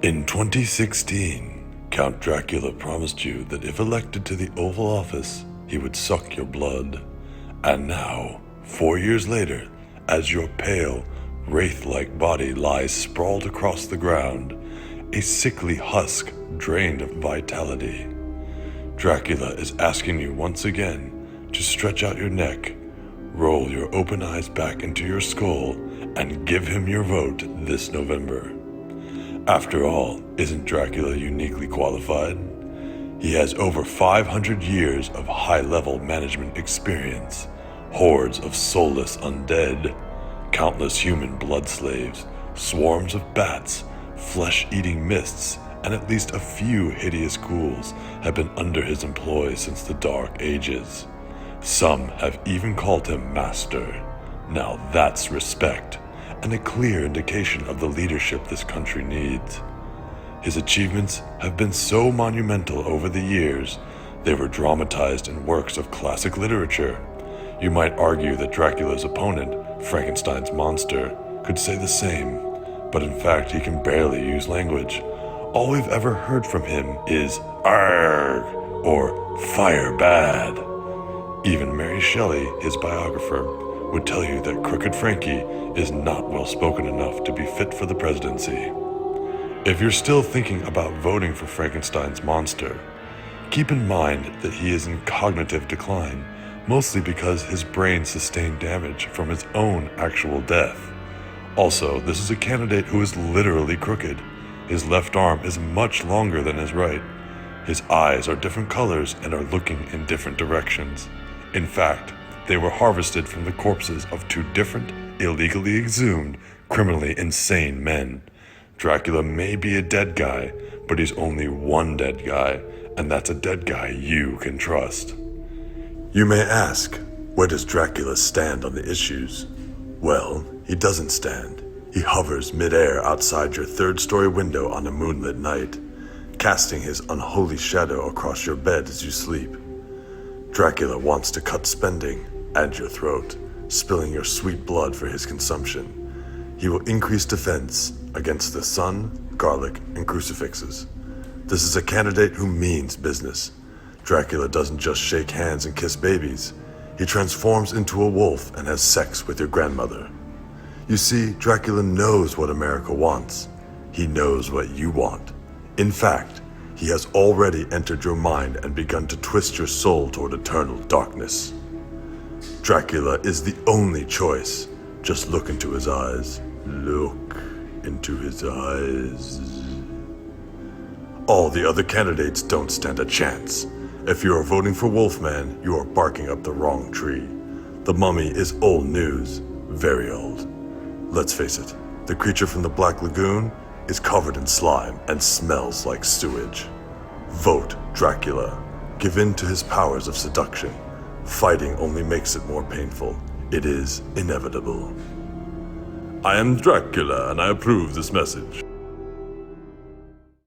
In 2016, Count Dracula promised you that if elected to the Oval Office, he would suck your blood. And now, 4 years later, as your pale, wraith-like body lies sprawled across the ground, a sickly husk drained of vitality, Dracula is asking you once again to stretch out your neck, roll your open eyes back into your skull, and give him your vote this November. After all, isn't Dracula uniquely qualified? He has over 500 years of high-level management experience, hordes of soulless undead, countless human blood slaves, swarms of bats, flesh-eating mists, and at least a few hideous ghouls have been under his employ since the Dark Ages. Some have even called him Master. Now that's respect, and a clear indication of the leadership this country needs. His achievements have been so monumental over the years, they were dramatized in works of classic literature. You might argue that Dracula's opponent, Frankenstein's monster, could say the same, but in fact he can barely use language. All we've ever heard from him is "Arrgh" or "Fire bad." Even Mary Shelley, his biographer, would tell you that Crooked Frankie is not well spoken enough to be fit for the presidency. If you're still thinking about voting for Frankenstein's monster, keep in mind that he is in cognitive decline, mostly because his brain sustained damage from his own actual death. Also, this is a candidate who is literally crooked. His left arm is much longer than his right. His eyes are different colors and are looking in different directions. In fact, they were harvested from the corpses of two different, illegally exhumed, criminally insane men. Dracula may be a dead guy, but he's only one dead guy, and that's a dead guy you can trust. You may ask, where does Dracula stand on the issues? Well, he doesn't stand. He hovers midair outside your third-story window on a moonlit night, casting his unholy shadow across your bed as you sleep. Dracula wants to cut spending and your throat, spilling your sweet blood for his consumption. He will increase defense against the sun, garlic, and crucifixes. This is a candidate who means business. Dracula doesn't just shake hands and kiss babies. He transforms into a wolf and has sex with your grandmother. You see, Dracula knows what America wants. He knows what you want. In fact, he has already entered your mind and begun to twist your soul toward eternal darkness. Dracula is the only choice. Just look into his eyes. Look into his eyes. All the other candidates don't stand a chance. If you are voting for Wolfman, you are barking up the wrong tree. The Mummy is old news, very old. Let's face it, the creature from the Black Lagoon is covered in slime and smells like sewage. Vote Dracula. Give in to his powers of seduction. Fighting only makes it more painful. It is inevitable. I am Dracula, and I approve this message.